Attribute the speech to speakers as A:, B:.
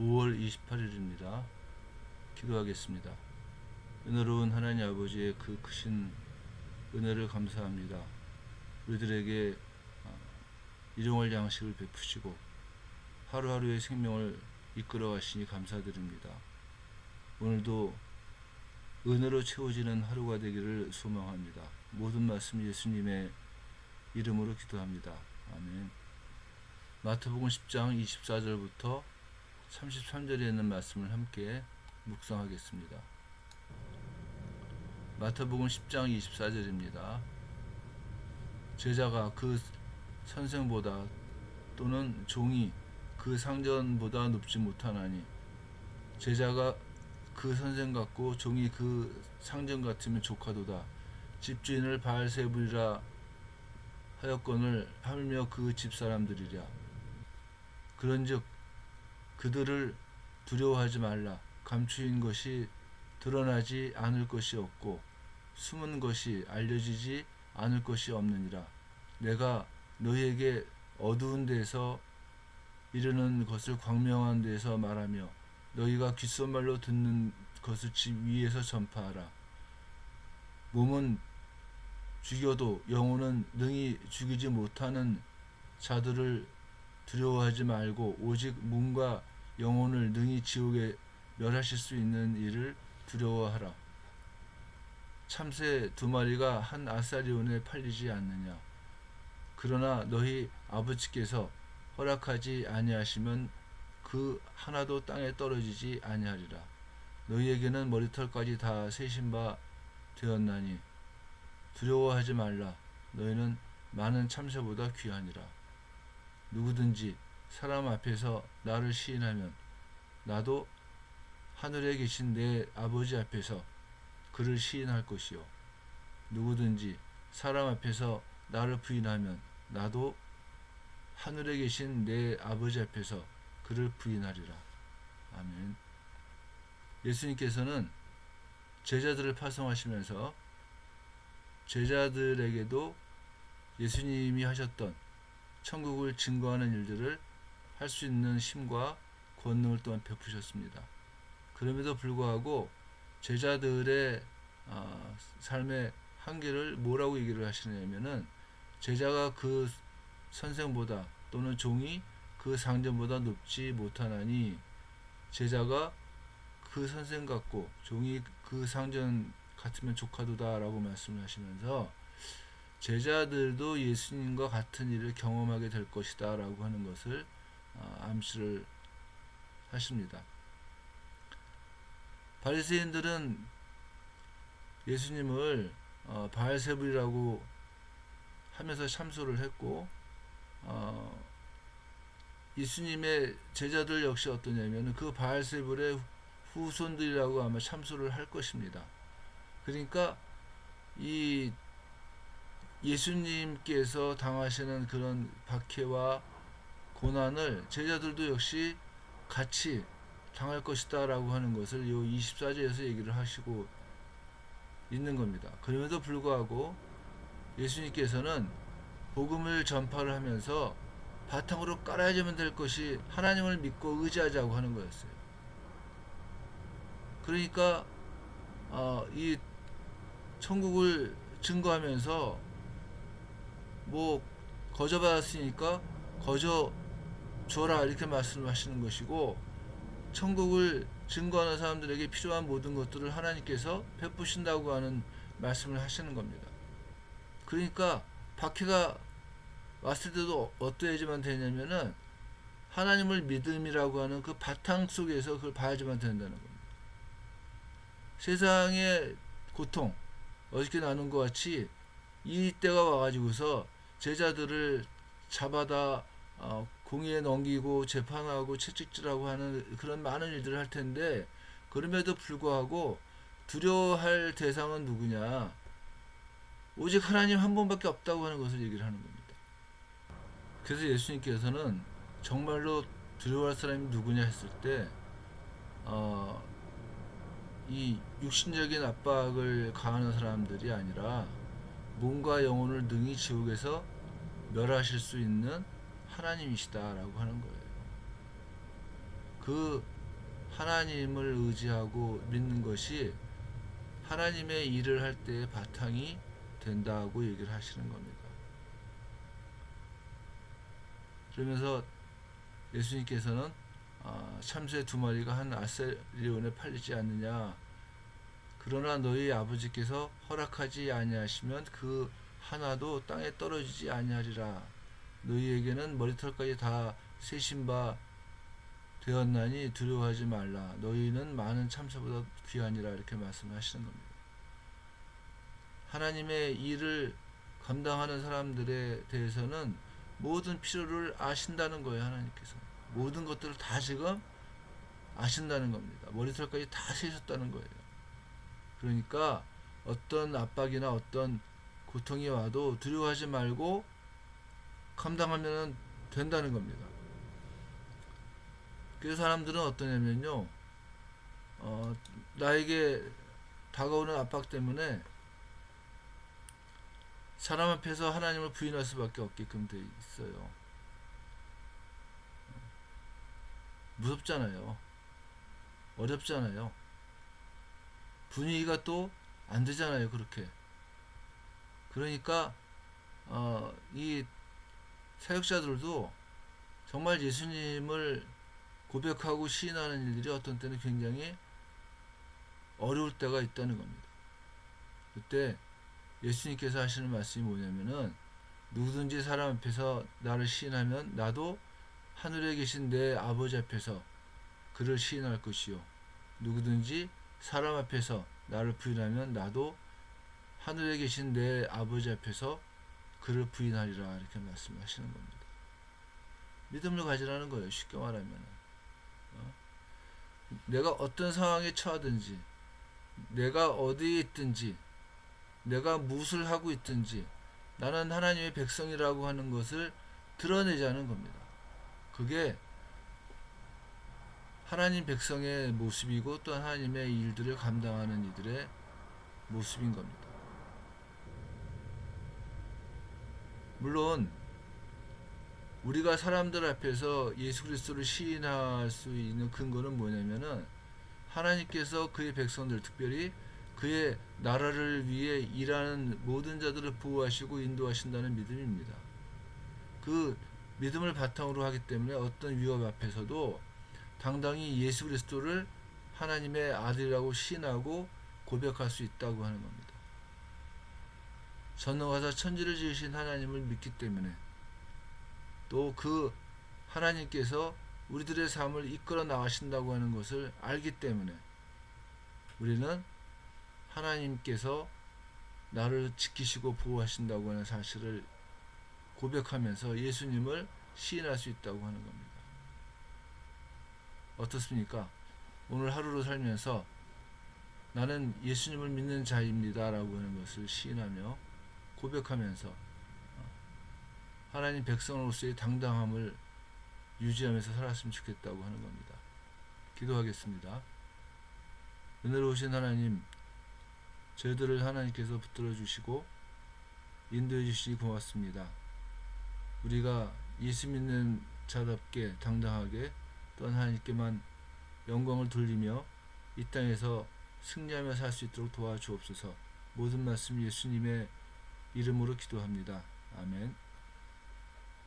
A: 5월 28일입니다. 기도하겠습니다. 은혜로운 하나님 아버지의 그 크신 은혜를 감사합니다. 우리들에게 일용할 양식을 베푸시고 하루하루의 생명을 이끌어 가시니 감사드립니다. 오늘도 은혜로 채워지는 하루가 되기를 소망합니다. 모든 말씀 예수님의 이름으로 기도합니다. 아멘. 마태복음 10장 24절부터 33절에 있는 말씀을 함께 묵상하겠습니다. 마태복음 10장 24절입니다. 제자가 그 선생보다 또는 종이 그 상전보다 높지 못하나니 제자가 그 선생 같고 종이 그 상전 같으면 조카도다. 집주인을 바알세불이라 하였거늘 하물며 그 집사람들이랴. 그런즉 그들을 두려워하지 말라. 감추인 것이 드러나지 않을 것이 없고 숨은 것이 알려지지 않을 것이 없느니라. 내가 너희에게 어두운 데서 이르는 것을 광명한 데서 말하며 너희가 귓속말로 듣는 것을 집 위에서 전파하라. 몸은 죽여도 영혼은 능히 죽이지 못하는 자들을 두려워하지 말고 오직 몸과 영혼을 능히 지옥에 멸하실 수 있는 이를 두려워하라. 참새 2마리가 한 아사리온에 팔리지 않느냐. 그러나 너희 아버지께서 허락하지 아니하시면 그 하나도 땅에 떨어지지 아니하리라. 너희에게는 머리털까지 다 세신 바 되었나니 두려워하지 말라. 너희는 많은 참새보다 귀하니라. 누구든지 사람 앞에서 나를 시인하면 나도 하늘에 계신 내 아버지 앞에서 그를 시인할 것이요. 누구든지 사람 앞에서 나를 부인하면 나도 하늘에 계신 내 아버지 앞에서 그를 부인하리라. 아멘. 예수님께서는 제자들을 파송하시면서 제자들에게도 예수님이 하셨던 천국을 증거하는 일들을 할 수 있는 힘과 권능을 또한 베푸셨습니다. 그럼에도 불구하고 제자들의 삶의 한계를 뭐라고 얘기를 하시냐면은 제자가 그 선생보다 또는 종이 그 상전보다 높지 못하나니 제자가 그 선생 같고 종이 그 상전 같으면 조카도다 라고 말씀을 하시면서 제자들도 예수님과 같은 일을 경험하게 될 것이다 라고 하는 것을 암시를 하십니다. 바리새인들은 예수님을 바알세불이라고 하면서 참소를 했고 예수님의 제자들 역시 어떠냐면 그 바알세불의 후손들이라고 아마 참소를 할 것입니다. 그러니까 이 예수님께서 당하시는 그런 박해와 고난을 제자들도 역시 같이 당할 것이다 라고 하는 것을 이 24절에서 얘기를 하시고 있는 겁니다. 그럼에도 불구하고 예수님께서는 복음을 전파를 하면서 바탕으로 깔아야지만 될 것이 하나님을 믿고 의지하자고 하는 거였어요. 그러니까 이 천국을 증거하면서 뭐 거저 받았으니까 거저 줘라 이렇게 말씀하시는 것이고 천국을 증거하는 사람들에게 필요한 모든 것들을 하나님께서 베푸신다고 하는 말씀을 하시는 겁니다. 그러니까 박해가 왔을 때도 어떠해야지만 되냐면은 하나님을 믿음이라고 하는 그 바탕 속에서 그걸 봐야지만 된다는 겁니다. 세상의 고통 어저께 나눈 것 같이 이 때가 와가지고서 제자들을 잡아다 공의에 넘기고 재판하고 채찍질하고 하는 그런 많은 일들을 할 텐데 그럼에도 불구하고 두려워할 대상은 누구냐? 오직 하나님 한 분밖에 없다고 하는 것을 얘기를 하는 겁니다. 그래서 예수님께서는 정말로 두려워할 사람이 누구냐 했을 때 이 육신적인 압박을 가하는 사람들이 아니라 몸과 영혼을 능히 지옥에서 멸하실 수 있는 하나님이시다라고 하는 거예요. 그 하나님을 의지하고 믿는 것이 하나님의 일을 할 때의 바탕이 된다고 얘기를 하시는 겁니다. 그러면서 예수님께서는 참새 두 마리가 한 아셀리온에 팔리지 않느냐. 그러나 너희 아버지께서 허락하지 아니하시면 그 하나도 땅에 떨어지지 아니하리라. 너희에게는 머리털까지 다 세신 바 되었나니 두려워하지 말라. 너희는 많은 참새보다 귀하니라. 이렇게 말씀하시는 겁니다. 하나님의 일을 감당하는 사람들에 대해서는 모든 필요를 아신다는 거예요. 하나님께서 모든 것들을 다 지금 아신다는 겁니다. 머리털까지 다 세셨다는 거예요. 그러니까 어떤 압박이나 어떤 고통이 와도 두려워하지 말고 감당하면 된다는 겁니다. 그래서 사람들은 어떠냐면요, 나에게 다가오는 압박 때문에 사람 앞에서 하나님을 부인할 수밖에 없게끔 돼 있어요. 무섭잖아요. 어렵잖아요. 분위기가 또 안 되잖아요. 그렇게. 그러니까 이 사역자들도 정말 예수님을 고백하고 시인하는 일들이 어떤 때는 굉장히 어려울 때가 있다는 겁니다. 그때 예수님께서 하시는 말씀이 뭐냐면은, 누구든지 사람 앞에서 나를 시인하면 나도 하늘에 계신 내 아버지 앞에서 그를 시인할 것이요, 누구든지 사람 앞에서 나를 부인하면 나도 하늘에 계신 내 아버지 앞에서 그를 부인하리라. 이렇게 말씀하시는 겁니다. 믿음을 가지라는 거예요. 쉽게 말하면 내가 어떤 상황에 처하든지, 내가 어디에 있든지, 내가 무엇을 하고 있든지 나는 하나님의 백성이라고 하는 것을 드러내자는 겁니다. 그게 하나님 백성의 모습이고 또 하나님의 일들을 감당하는 이들의 모습인 겁니다. 물론 우리가 사람들 앞에서 예수 그리스도를 시인할 수 있는 근거는 뭐냐면은, 하나님께서 그의 백성들, 특별히 그의 나라를 위해 일하는 모든 자들을 보호하시고 인도하신다는 믿음입니다. 그 믿음을 바탕으로 하기 때문에 어떤 위협 앞에서도 당당히 예수 그리스도를 하나님의 아들이라고 시인하고 고백할 수 있다고 하는 겁니다. 전능하사 천지를 지으신 하나님을 믿기 때문에, 또 그 하나님께서 우리들의 삶을 이끌어 나가신다고 하는 것을 알기 때문에 우리는 하나님께서 나를 지키시고 보호하신다고 하는 사실을 고백하면서 예수님을 시인할 수 있다고 하는 겁니다. 어떻습니까? 오늘 하루를 살면서 나는 예수님을 믿는 자입니다 라고 하는 것을 시인하며 고백하면서 하나님 백성으로서의 당당함을 유지하면서 살았으면 좋겠다고 하는 겁니다. 기도하겠습니다. 은혜로우신 하나님, 저희들을 하나님께서 붙들어 주시고 인도해 주시니 고맙습니다. 우리가 예수 믿는 자답게 당당하게 또 하나님께만 영광을 돌리며 이 땅에서 승리하며 살 수 있도록 도와주옵소서. 모든 말씀 예수님의 이름으로 기도합니다. 아멘.